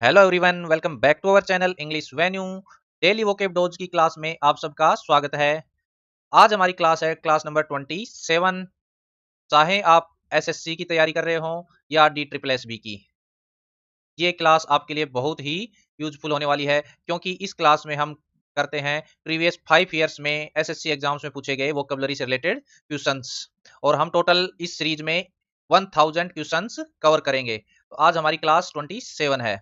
Hello everyone, welcome back to our channel English venue. Daily vocab dose की class में आप सबका स्वागत है। आज हमारी क्लास है क्लास नंबर 27। चाहे आप एसएससी की तैयारी कर रहे हो या डी ट्रिपल एस बी की, ये क्लास आपके लिए बहुत ही यूजफुल होने वाली है, क्योंकि इस क्लास में हम करते हैं प्रीवियस 5 ईयर्स में एसएससी एग्जाम्स में पूछे गए वोकेबलरी से रिलेटेड क्वेश्चंस, और हम टोटल इस सीरीज में 1000 क्वेश्चंस कवर करेंगे। तो आज हमारी क्लास 27 है।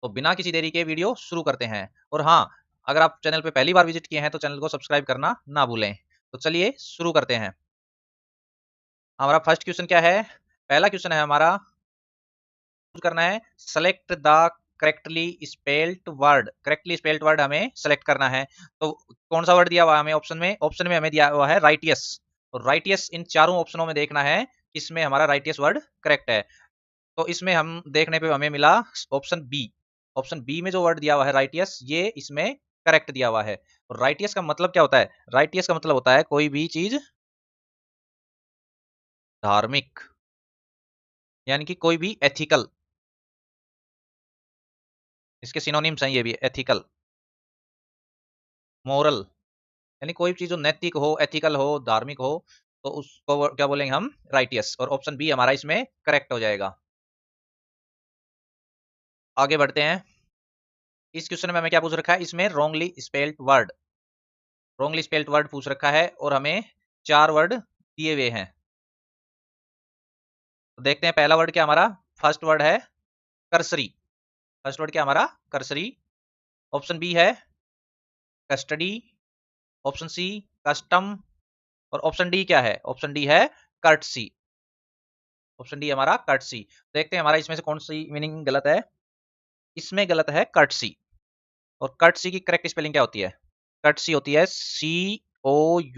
तो बिना किसी देरी के वीडियो शुरू करते हैं। और हाँ, अगर आप चैनल पे पहली बार विजिट किए हैं तो चैनल को सब्सक्राइब करना ना भूलें। तो चलिए शुरू करते हैं। हमारा फर्स्ट क्वेश्चन क्या है? पहला क्वेश्चन है हमारा, करना है select the correctly spelled word. Correctly spelled word हमें सेलेक्ट करना है। तो कौन सा वर्ड दिया हुआ है हमें ऑप्शन में? ऑप्शन में हमें दिया हुआ है राइटियस। तो राइटियस इन चारों ऑप्शनों में देखना है किसमें हमारा राइटियस वर्ड करेक्ट है। तो इसमें हम देखने पे हमें मिला ऑप्शन बी। ऑप्शन बी में जो वर्ड दिया हुआ है राइटियस, ये इसमें करेक्ट दिया हुआ है। और राइटियस का मतलब क्या होता है? राइटियस का मतलब होता है कोई भी चीज धार्मिक, यानी कि कोई भी एथिकल। इसके सिनोनिम्स हैं ये भी, एथिकल, मोरल, यानी कोई भी चीज जो नैतिक हो, एथिकल हो, धार्मिक हो, तो उसको क्या बोलेंगे हम? राइटियस। और ऑप्शन बी हमारा इसमें करेक्ट हो जाएगा। आगे बढ़ते हैं। इस क्वेश्चन में हमें क्या पूछ रखा है? इसमें wrongly spelled word, wrongly spelled word पूछ रखा है, और हमें 4 वर्ड दिए हुए हैं। तो देखते हैं पहला वर्ड क्या हमारा। फर्स्ट वर्ड है कर्सरी। फर्स्ट वर्ड क्या हमारा? कर्सरी। ऑप्शन बी है कस्टडी। Option C custom. और ऑप्शन डी क्या है? ऑप्शन डी है कर्टसी। ऑप्शन डी हमारा कर्टसी। देखते हैं हमारा इसमें से कौन सी मीनिंग गलत है। इसमें गलत है कर्टसी। और कर्टसी की करेक्ट स्पेलिंग क्या होती है? कर्टसी होती है COURTESY,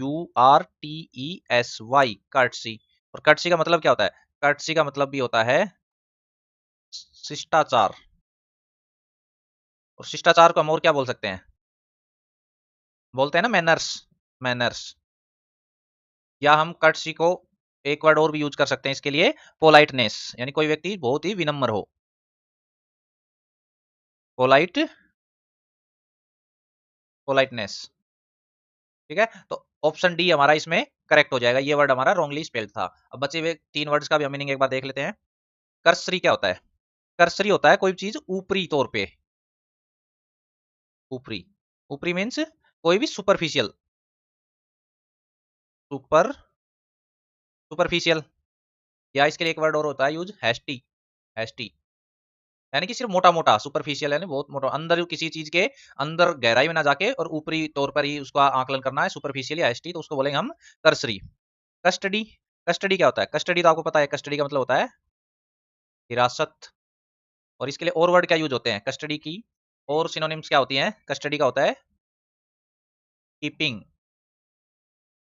कर्टसी। और कर्टसी का मतलब क्या होता है? कर्टसी का मतलब भी होता है शिष्टाचार। और शिष्टाचार को हम और क्या बोल सकते हैं? बोलते हैं ना मैनर्स। मैनर्स। या हम कर्टसी को एक वर्ड और भी यूज कर सकते हैं इसके लिए, पोलाइटनेस, यानी कोई व्यक्ति बहुत ही विनम्र हो। Polite, politeness. ठीक है, तो ऑप्शन डी हमारा इसमें करेक्ट हो जाएगा। ये वर्ड हमारा रॉन्गली स्पेल्ड था। अब बचे हुए 3 वर्ड्स का भी हम मीनिंग एक बार देख लेते हैं। कर्सरी क्या होता है? कर्सरी होता है कोई चीज ऊपरी तौर पे। ऊपरी, ऊपरी मीन्स कोई भी सुपरफिशियल, सुपर, सुपरफिशियल। या इसके लिए एक वर्ड और होता है यूज, हैस्टी। हैस्टी, यानी कि सिर्फ मोटा मोटा, सुपरफिशियल यानी बहुत मोटा, अंदर किसी चीज के अंदर गहराई में ना जाके और ऊपरी तौर पर ही उसका आकलन करना है, सुपरफिशियल या हैस्टी, तो उसको बोलेंगे हम कर्सरी। कस्टडी, कस्टडी क्या होता है? कस्टडी तो आपको पता है, कस्टडी का मतलब होता है हिरासत। और इसके लिए और वर्ड क्या यूज होते हैं कस्टडी की? और सिनोनिम्स क्या होती हैं? कस्टडी का होता है कीपिंग।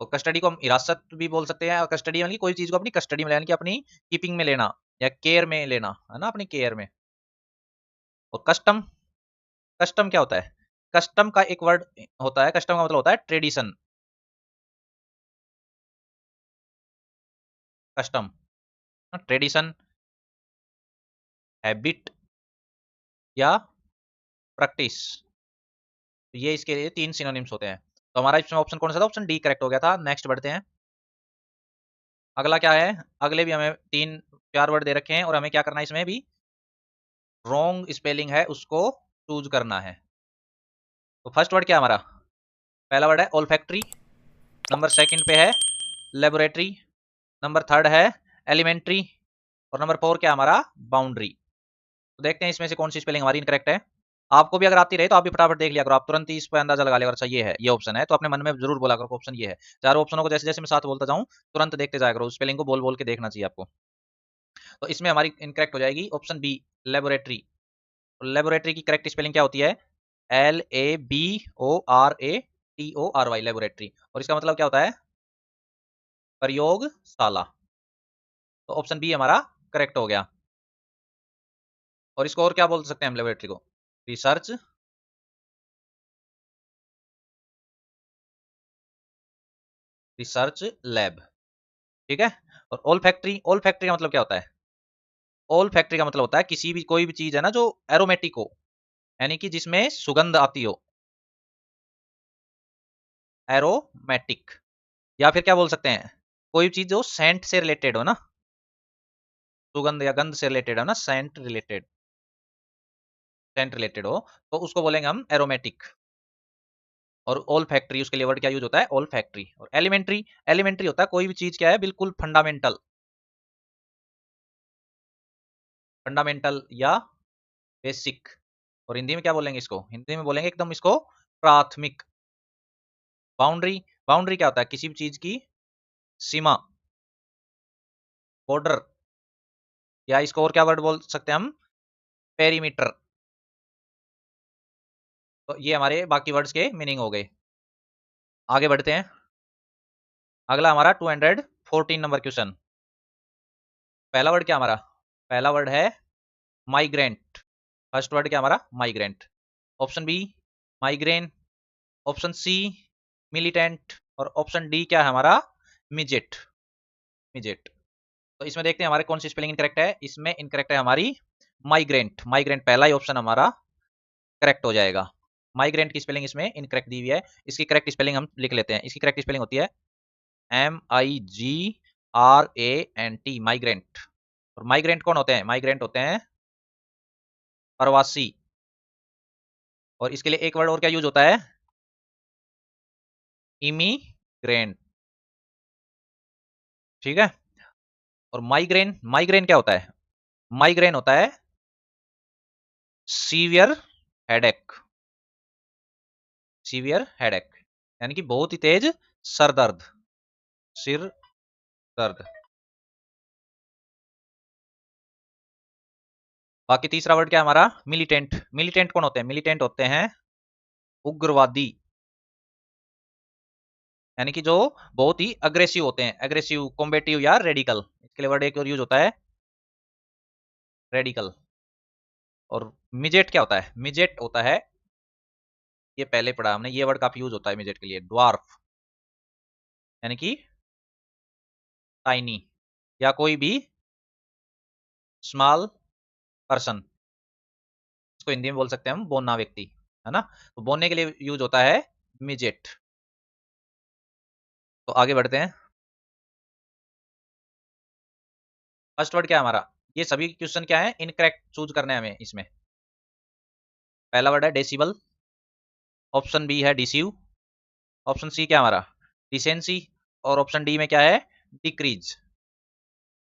तो कस्टडी को हम हिरासत भी बोल सकते हैं, और कस्टडी यानी कोई चीज को अपनी कस्टडी में, यानी कि अपनी कीपिंग में लेना या केयर में लेना, है ना, अपनी केयर में। और कस्टम, कस्टम क्या होता है? कस्टम का एक वर्ड होता है, कस्टम का मतलब होता है ट्रेडिशन। कस्टम, ट्रेडिशन, हैबिट या प्रैक्टिस। तो ये इसके लिए 3 सिनोनिम्स होते हैं। तो हमारा इसमें ऑप्शन कौन सा था? ऑप्शन डी करेक्ट हो गया था। नेक्स्ट बढ़ते हैं। अगला क्या है? अगले भी हमें 3-4 वर्ड दे रखे हैं, और हमें क्या करना है इसमें भी? रॉन्ग स्पेलिंग है उसको चूज करना है। तो फर्स्ट वर्ड क्या है हमारा? पहला वर्ड है ओल्फैक्ट्री। नंबर सेकंड पे है लेबोरेटरी। नंबर थर्ड है एलिमेंट्री। और नंबर 4 क्या है हमारा? बाउंड्री। तो देखते हैं इसमें से कौन सी स्पेलिंग हमारी इनकरेक्ट है। आपको भी अगर आती रहे तो आप भी फटाफट देख लिया करो, आप तुरंत ही इस पर अंदाजा लगा लिया करो। अच्छा ये है, ये ऑप्शन है, तो अपने मन में जरूर बोला करो ऑप्शन ये है। चारों ऑप्शनों को जैसे जैसे मैं साथ बोलता जाऊं, तुरंत देखते जाया करो, स्पेलिंग को बोल बोल के देखना चाहिए आपको। तो इसमें हमारी इनकरेक्ट हो जाएगी ऑप्शन बी, लेबोरेटरी। लेबोरेटरी की करेक्ट स्पेलिंग क्या होती है? LABORATORY, laboratory. और इसका मतलब क्या होता है? प्रयोगशाला। तो ऑप्शन बी हमारा करेक्ट हो गया। और इसको और क्या बोल सकते हैं हम लेबोरेटरी को? Research, research lab. ठीक है। और ओल फैक्ट्री, ओल फैक्ट्री का मतलब क्या होता है? ऑल फैक्ट्री का मतलब होता है किसी भी कोई भी चीज है ना जो एरोमेटिक हो, यानी कि जिसमें सुगंध आती हो, एरोमेटिक। या फिर क्या बोल सकते हैं, कोई चीज जो सेंट से रिलेटेड हो ना, सुगंध या गंध से रिलेटेड हो ना, सेंट रिलेटेड हो, तो उसको बोलेंगे हम एरोमेटिक। और ऑल फैक्ट्री उसके लिए वर्ड क्या यूज होता है, ऑल फैक्ट्री। और एलिमेंट्री, एलिमेंट्री होता है कोई भी चीज क्या है बिल्कुल फंडामेंटल, फंडामेंटल या बेसिक। और हिंदी में क्या बोलेंगे इसको, हिंदी में बोलेंगे एकदम इसको प्राथमिक। बाउंड्री, बाउंड्री क्या होता है, किसी भी चीज की सीमा, बॉर्डर। या इसको और क्या वर्ड बोल सकते हैं हम, पेरीमीटर। तो ये हमारे बाकी वर्ड्स के मीनिंग हो गए। आगे बढ़ते हैं। अगला हमारा 214 नंबर क्वेश्चन। पहला वर्ड क्या हमारा, पहला वर्ड है माइग्रेंट। फर्स्ट वर्ड क्या हमारा, migrant. Option B migraine, option C militant, और ऑप्शन डी क्या है हमारा, मिजेट, मिजेट। तो इसमें देखते हैं हमारे कौन सी स्पेलिंग इनकरेक्ट है। इसमें इनकरेक्ट है हमारी माइग्रेंट, माइग्रेंट पहला ही ऑप्शन हमारा करेक्ट हो जाएगा। माइग्रेंट की स्पेलिंग इसमें इनकरेक्ट दी हुई है। इसकी करेक्ट स्पेलिंग हम लिख लेते हैं। इसकी करेक्ट स्पेलिंग होती है MIGRANT, माइग्रेंट। और माइग्रेंट कौन होते हैं, माइग्रेंट होते हैं प्रवासी। और इसके लिए एक वर्ड और क्या यूज होता है, इमीग्रेंट। ठीक है। और माइग्रेन, माइग्रेन क्या होता है, माइग्रेन होता है सीवियर हेडेक, सीवियर हेडेक, यानी कि बहुत ही तेज सर दर्द, सिर दर्द। बाकी तीसरा वर्ड क्या है हमारा, मिलिटेंट। मिलिटेंट कौन होते हैं, मिलिटेंट होते हैं उग्रवादी, यानी कि जो बहुत ही अग्रेसिव होते हैं, अग्रेसिव, कॉम्बेटिव या रेडिकल। इसके लिए वर्ड एक और यूज होता है रेडिकल। और मिजेट क्या होता है, मिजेट होता है, ये पहले पढ़ा हमने, ये वर्ड काफी यूज होता है मिजेट के लिए, ड्वार्फ, यानी कि टाइनी, या कोई भी स्मॉल पर्सन। इसको हिंदी में बोल सकते हैं हम बोना व्यक्ति, है ना। तो बोलने के लिए यूज होता है मिजेट। तो आगे बढ़ते हैं। फर्स्ट वर्ड क्या है हमारा, ये सभी क्वेश्चन क्या है इनकरेक्ट चूज करने हैं हमें इसमें। पहला वर्ड है डेसिबल, ऑप्शन बी है डिसीव, ऑप्शन सी क्या है हमारा डिसेंसी, और ऑप्शन डी में क्या है डिक्रीज।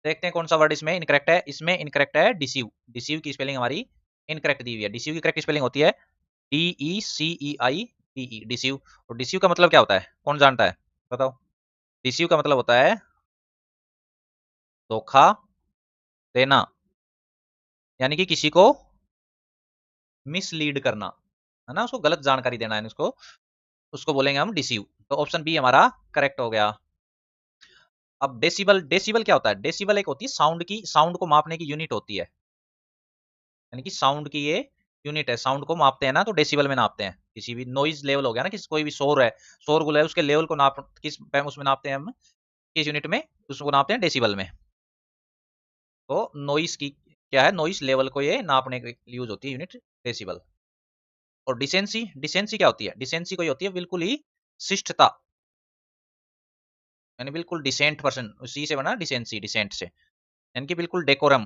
देखते हैं कौन सा वर्ड इसमें इनकरेक्ट है। इसमें इनकरेक्ट है डिसीव। डिसीव की स्पेलिंग हमारी इनकरेक्ट दी हुई है। डिसीव की करेक्ट स्पेलिंग होती है DECEIVE, डिसीव। और डिसीव का मतलब क्या होता है, कौन जानता है, बताओ। डिसीव का मतलब होता है धोखा देना, यानी कि किसी को मिसलीड करना, है ना, उसको गलत जानकारी देना है, उसको उसको बोलेंगे हम डिसीव। तो ऑप्शन बी हमारा करेक्ट हो गया। अब डेसिबल, डेसिबल क्या होता है, डेसिबल एक होती है साउंड की, साउंड को मापने की यूनिट होती है, यानी कि साउंड की ये यूनिट है। साउंड को मापते हैं ना तो डेसिबल में नापते हैं। किसी भी नॉइज लेवल हो गया ना, किसी कोई भी शोर है, शोरगुल है, उसके लेवल को नाप किस उसमें नापते हैं हम, किस यूनिट में, उसको नापते हैं डेसिबल में। तो नॉइस की क्या है, नॉइस लेवल को ये नापने के लिए यूज होती है यूनिट डेसिबल। और डिसेंसी, डिसेंसी क्या होती है, डिसेंसी कोई होती है बिल्कुल ही शिष्टता, यानी बिल्कुल डिसेंट पर्सन, उसी से बना डिसेंसी, डिसेंट से, यानी कि बिल्कुल डेकोरम,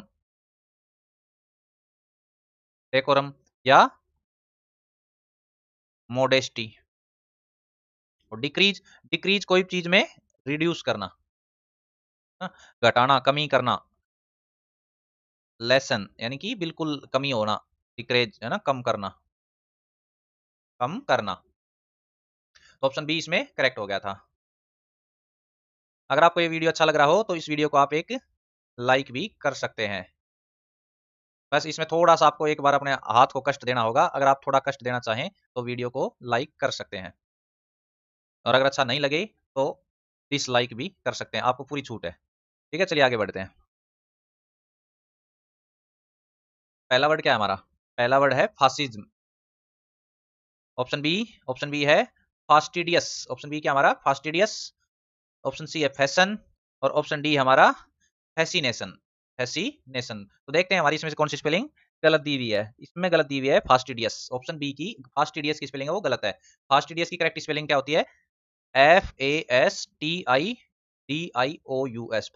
डेकोरम या मोडेस्टी। और डिक्रीज, डिक्रीज कोई चीज में रिड्यूस करना, हाँ, घटाना, कमी करना। लेसन यानी कि बिल्कुल कमी होना, डिक्रेज है ना, कम करना, कम करना। तो ऑप्शन बी इसमें करेक्ट हो गया था। अगर आपको ये वीडियो अच्छा लग रहा हो तो इस वीडियो को आप एक लाइक भी कर सकते हैं। बस इसमें थोड़ा सा आपको एक बार अपने हाथ को कष्ट देना होगा। अगर आप थोड़ा कष्ट देना चाहें तो वीडियो को लाइक कर सकते हैं, और अगर अच्छा नहीं लगे तो डिसलाइक भी कर सकते हैं, आपको पूरी छूट है। ठीक है, चलिए आगे बढ़ते हैं। पहला वर्ड क्या है हमारा, पहला वर्ड है fascism. Option B, option B है फास्टिडियस। ऑप्शन बी क्या हमारा फास्टिडियस, ऑप्शन सी है फैशन, और ऑप्शन डी हमारा फैसिनेशन। फैसिनेशन। तो देखते हैं हमारी इसमें से कौन सी स्पेलिंग गलत दी हुई है। इसमें गलत दी हुई है फास्टिडियस, ऑप्शन बी की फास्टिडियस की स्पेलिंग है वो गलत है। फास्टिडियस की करेक्ट स्पेलिंग क्या होती है? FASTIDIOUS,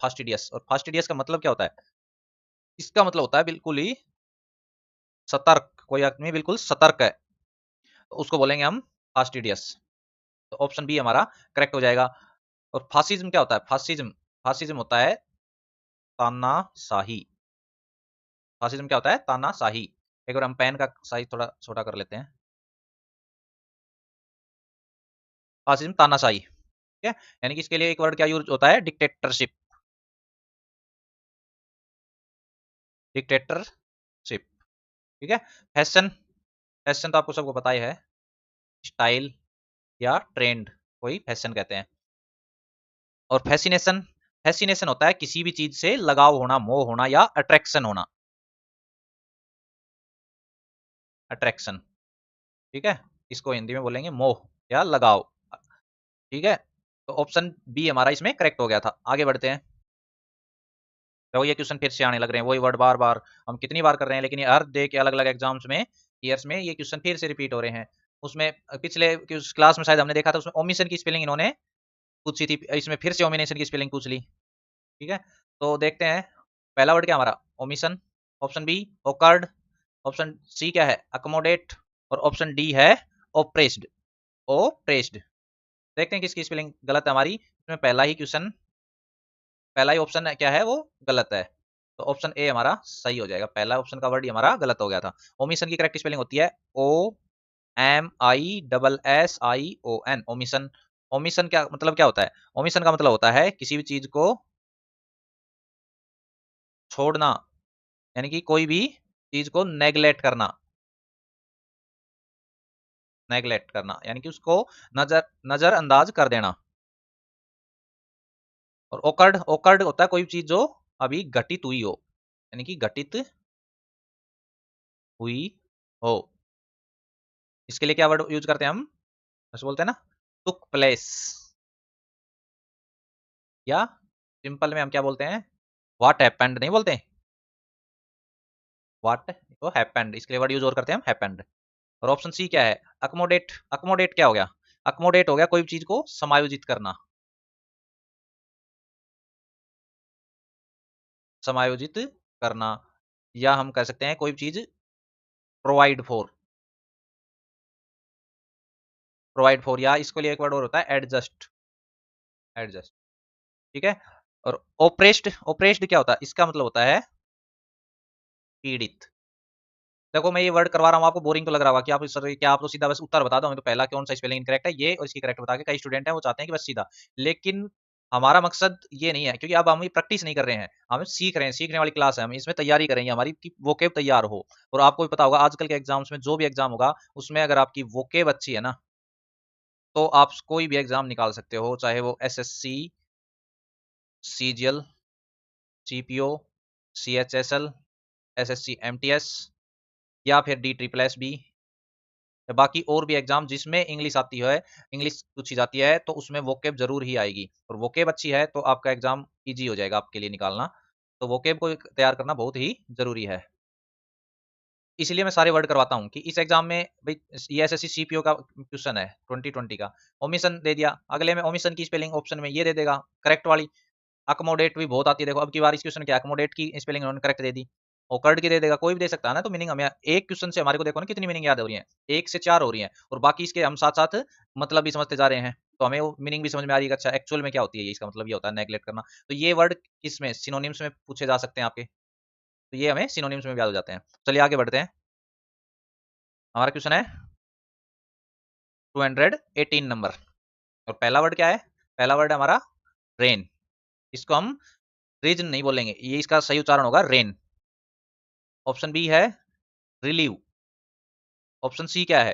fastidious. और फास्टिडियस का मतलब क्या होता है? इसका मतलब होता है बिल्कुल ही सतर्क, कोई आदमी बिल्कुल सतर्क है तो उसको बोलेंगे हम फास्टिडियस। तो ऑप्शन बी हमारा करेक्ट हो जाएगा। और फासिज्म क्या होता है? फासिज्म, फासिज्म होता है तानाशाही। फासिज्म क्या होता है? तानाशाही। एक बार हम पेन का साइज थोड़ा छोटा कर लेते हैं। फासिज्म तानाशाही, ठीक है। यानी कि इसके लिए एक वर्ड क्या यूज होता है? डिक्टेटरशिप, डिक्टेटरशिप, ठीक है। फैशन, फैशन तो आपको सबको पता ही है, स्टाइल या ट्रेंड को ही फैशन कहते हैं। और फैसिनेशन, फैसिनेशन होता है किसी भी चीज से लगाव होना, मोह होना या अट्रैक्शन होना, अट्रैक्शन, ठीक है। इसको हिंदी में बोलेंगे मोह या लगाव, ठीक है। तो ऑप्शन बी हमारा इसमें करेक्ट हो गया था। आगे बढ़ते हैं। तो ये क्वेश्चन फिर से आने लग रहे हैं, वही वर्ड बार बार हम कितनी बार कर रहे हैं, लेकिन ये हर डे के अलग अलग एग्जाम्स में, ईयर्स में ये क्वेश्चन फिर से रिपीट हो रहे हैं। उसमें पिछले क्लास में शायद हमने देखा था, उसमें ओमिशन की स्पेलिंग इन्होंने पूछी थी, इसमें फिर से ओमिनेशन की स्पेलिंग पूछ ली, ठीक है। तो देखते हैं पहला वर्ड क्या हमारा? Omission. Option B awkward, option C क्या है? अकोमोडेट, और ऑप्शन डी है ओप्रेस्ड, ओप्रेस्ड। देखते हैं किसकी स्पेलिंग गलत है हमारी। इसमें पहला ही क्वेश्चन, पहला ही ऑप्शन क्या है वो गलत है। तो ऑप्शन ए हमारा सही हो जाएगा। पहला ऑप्शन का वर्ड हमारा गलत हो गया था। ओमिशन की करेक्ट स्पेलिंग होती है OMISSION, ओमिशन। ओमिशन क्या मतलब क्या होता है? ओमिशन का मतलब होता है किसी भी चीज को छोड़ना, यानी कि कोई भी चीज को नेग्लेक्ट करना, नेग्लेक्ट करना यानी कि उसको नजरअंदाज कर देना। और ओकर्ड, ओकर्ड होता है कोई चीज जो अभी घटित हुई हो, यानी कि घटित हुई हो। इसके लिए क्या वर्ड यूज करते हैं हम? बस बोलते हैं ना, टुक प्लेस, या सिंपल में हम क्या बोलते हैं? व्हाट हैपेंड नहीं बोलते, व्हाट तो हैपेंड। इसके लिए वर्ड यूज और करते हैं हम हैपेंड। और ऑप्शन सी क्या है? अकोमोडेट। अकोमोडेट क्या हो गया? अकोमोडेट हो गया कोई चीज को समायोजित करना, समायोजित करना। या हम कह सकते हैं कोई चीज प्रोवाइड फॉर, प्रोवाइड फॉर। या इसके लिए एक वर्ड और होता है एडजस्ट, एडजस्ट, ठीक है। और ओप्रेस्ड, ओप्रेस्ड क्या होता है? इसका मतलब होता है पीड़ित। देखो मैं ये वर्ड करवा रहा हूँ आपको, बोरिंग तो लग रहा होगा कि आप सर क्या आप तो सीधा बस उत्तर बता दो हमें, तो पहला कौन सा स्पेलिंग इनकरेक्ट है ये और इसकी करेक्ट बता के, कई स्टूडेंट हैं वो चाहते हैं कि बस सीधा। लेकिन हमारा मकसद ये नहीं है, क्योंकि अब हम प्रैक्टिस नहीं कर रहे हैं, हम सीख रहे हैं, सीखने वाली क्लास है, हम इसमें तैयारी करेंगे हमारी कि वोकेब तैयार हो। और आपको भी पता होगा आजकल के एग्जाम्स में, जो भी एग्जाम होगा उसमें अगर आपकी वोकेब अच्छी है ना, तो आप कोई भी एग्जाम निकाल सकते हो, चाहे वो SSC, CGL, CPO, CHSL, SSC MTS, या फिर D SSS, बाकी और भी एग्जाम जिसमें इंग्लिश आती है, इंग्लिश पूछी जाती है, तो उसमें वोकेब जरूर ही आएगी। और वोकेब अच्छी है तो आपका एग्जाम इजी हो जाएगा आपके लिए निकालना। तो वोकेब को तैयार करना बहुत ही जरूरी है। इसलिए मैं सारे वर्ड करवाता हूँ कि इस एग्जाम में भाई ये SSC CPO का क्वेश्चन है 2020 का, ओमिशन दे दिया, अगले में ओमिशन की स्पेलिंग ऑप्शन में ये दे देगा करेक्ट वाली। अकोमोडेट भी बहुत आती है, देखो अब की बार इस क्वेश्चन क्या अकोमोडेट की स्पेलिंग उन्होंने करेक्ट दे दी, ओकर्ड की दे देगा, कोई भी दे सकता है ना। तो मीनिंग हमें एक क्वेश्चन से हमारे को देखो ना कितनी मीनिंग याद हो रही है, 1 से 4 हो रही है, और बाकी इसके हम साथ साथ मतलब भी समझते जा रहे हैं, तो हमें वो मीनिंग भी समझ में आ रही है। अच्छा एक्चुअल में क्या होती है ये, इसका मतलब ये होता है नेग्लेक्ट करना। तो ये वर्ड किसमें सिनोनिम्स में पूछे जा सकते हैं आपके, तो ये हमें सिनोनिम्स में भी याद हो जाते हैं। चलिए आगे बढ़ते हैं। हमारा क्वेश्चन है 218 नंबर, और पहला वर्ड क्या है? पहला वर्ड है हमारा रेन। इसको हम रीजन नहीं बोलेंगे, ये इसका सही उच्चारण होगा रेन। ऑप्शन बी है रिलीव, ऑप्शन सी क्या है?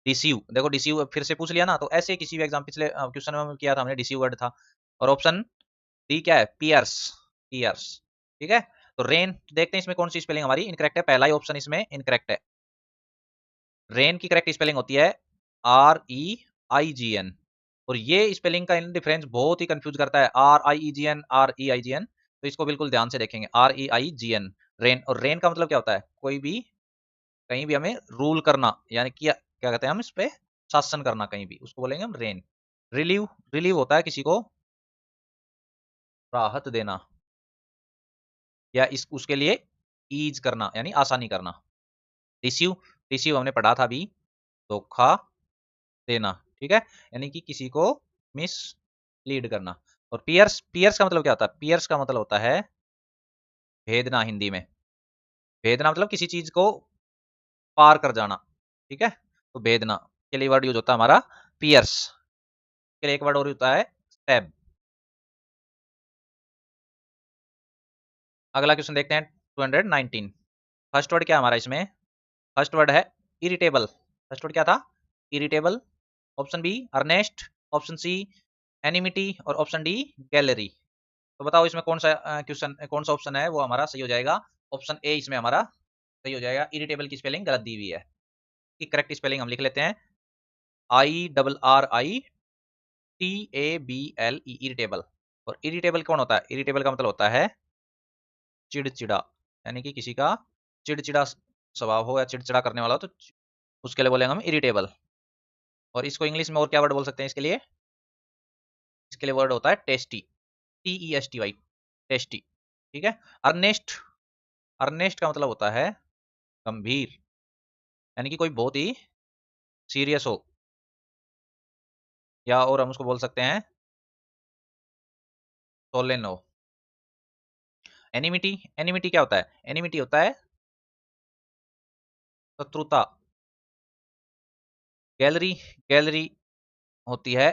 डिसीव। देखो डिसीव फिर से पूछ लिया ना, तो ऐसे किसी भी एग्जाम पिछले क्वेश्चन में किया था हमने, डिसीव वर्ड था। और ऑप्शन डी क्या है? पियर्स, पियर्स, ठीक है। तो रेन देखते हैं इसमें कौन सी स्पेलिंग हमारी इनकरेक्ट है। पहला ही ऑप्शन इसमें इनकरेक्ट है। रेन की करेक्ट स्पेलिंग होती है REIGN। और ये स्पेलिंग का डिफरेंस बहुत ही कंफ्यूज करता है, RIEGN REIGN। तो इसको बिल्कुल ध्यान से देखेंगे, REIGN, रेन। और रेन का मतलब क्या होता है, कोई भी कहीं भी हमें रूल करना, यानी कि क्या कहते हैं हम इस पे, शासन करना कहीं भी, उसको बोलेंगे हम रेन। रिलीव, रिलीव होता है किसी को राहत देना, या इस उसके लिए ईज करना यानी आसानी करना। रिसीव, रिसीव हमने पढ़ा था अभी, धोखा देना, ठीक है, यानी कि किसी को मिस लीड करना। और पियर्स, पियर्स का मतलब क्या होता है, पियर्स का मतलब होता है भेदना, हिंदी में भेदना मतलब किसी चीज को पार कर जाना, ठीक है। तो भेदना के लिए वर्ड यूज होता है हमारा पियर्स। के लिए एक वर्ड और होता है स्टैब। अगला क्वेश्चन देखते हैं 219। फर्स्ट वर्ड क्या हमारा इसमें, फर्स्ट वर्ड है इरिटेबल। फर्स्ट वर्ड क्या था, irritable. Option B earnest, option C enmity, और ऑप्शन डी गैलरी। तो बताओ इसमें कौन सा क्वेश्चन, कौन सा ऑप्शन है वो हमारा सही हो जाएगा। ऑप्शन ए इसमें हमारा सही हो जाएगा। इरिटेबल की स्पेलिंग गलत दी हुई है, कि करेक्ट स्पेलिंग हम लिख लेते हैं IRRITABLE, इरिटेबल। और इरिटेबल कौन होता है, इरिटेबल का मतलब होता है चिड़चिड़ा, यानी कि किसी का चिड़चिड़ा स्वभाव हो या चिड़चिड़ा करने वाला हो, तो उसके लिए बोलेंगे हम इरिटेबल। और इसको इंग्लिश में और क्या वर्ड बोल सकते हैं इसके लिए, इसके लिए वर्ड होता है टेस्टी, TESTY, टेस्टी, ठीक है। अर्नेस्ट, अर्नेस्ट का मतलब होता है गंभीर, यानी कि कोई बहुत ही सीरियस हो, या और हम उसको बोल सकते हैं सोलेन हो। एनिमिटी, एनिमिटी क्या होता है, एनिमिटी होता है शत्रुता। गैलरी, गैलरी होती है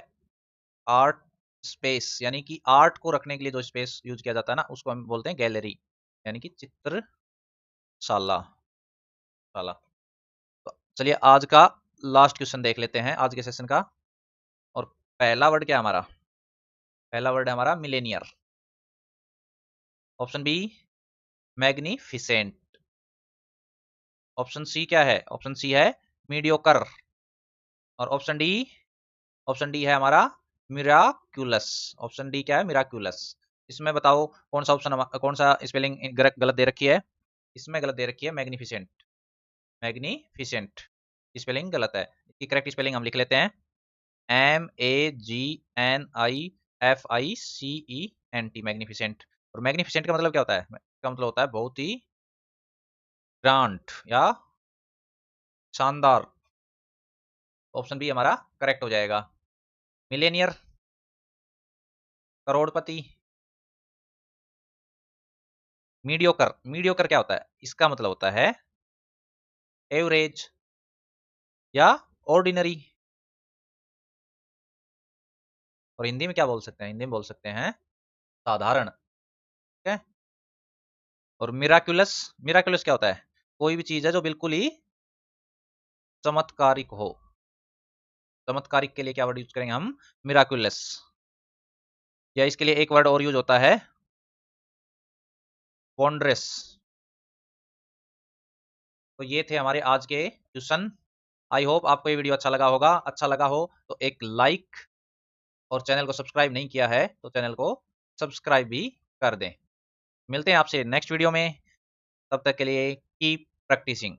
आर्ट स्पेस, यानी कि आर्ट को रखने के लिए जो स्पेस यूज किया जाता है ना, उसको हम बोलते हैं गैलरी, यानी कि चित्रशाला, शाला। तो चलिए आज का लास्ट क्वेश्चन देख लेते हैं आज के सेशन का। और पहला वर्ड क्या है हमारा, पहला वर्ड है हमारा millionaire. Option B magnificent. Option C क्या है, ऑप्शन सी है मीडियोकर। और ऑप्शन डी, ऑप्शन डी है हमारा मिराक्यूलस। ऑप्शन डी क्या है, मिराक्यूलस। इसमें बताओ कौन सा ऑप्शन, कौन सा स्पेलिंग गलत दे रखी है। इसमें गलत दे रखी है मैग्निफिसेंट, मैग्निफिसेंट स्पेलिंग गलत है। इसकी करेक्ट स्पेलिंग हम लिख लेते हैं MAGNIFICENT, मैग्निफिसेंट। और मैग्निफिसेंट का मतलब क्या होता है, इसका मतलब होता है बहुत ही ग्रांट या शानदार। ऑप्शन बी हमारा करेक्ट हो जाएगा। मिलेनियर, करोड़पति, मीडियोकर, मीडियोकर क्या होता है, इसका मतलब होता है एवरेज या ऑर्डिनरी। और हिंदी में क्या बोल सकते हैं, हिंदी में बोल सकते हैं साधारण, ठीक है। और मिराकुलस, मिराकुलस क्या होता है, कोई भी चीज है जो बिल्कुल ही चमत्कारिक हो। चमत्कारिक के लिए क्या वर्ड यूज करेंगे हम, मिराकुलस। या इसके लिए एक वर्ड और यूज होता है वॉन्ड्रेस। तो ये थे हमारे आज के क्वेश्चन। आई होप आपको ये वीडियो अच्छा लगा होगा। अच्छा लगा हो तो एक लाइक, और चैनल को सब्सक्राइब नहीं किया है तो चैनल को सब्सक्राइब भी कर दें। मिलते हैं आपसे नेक्स्ट वीडियो में, तब तक के लिए कीप प्रैक्टिसिंग।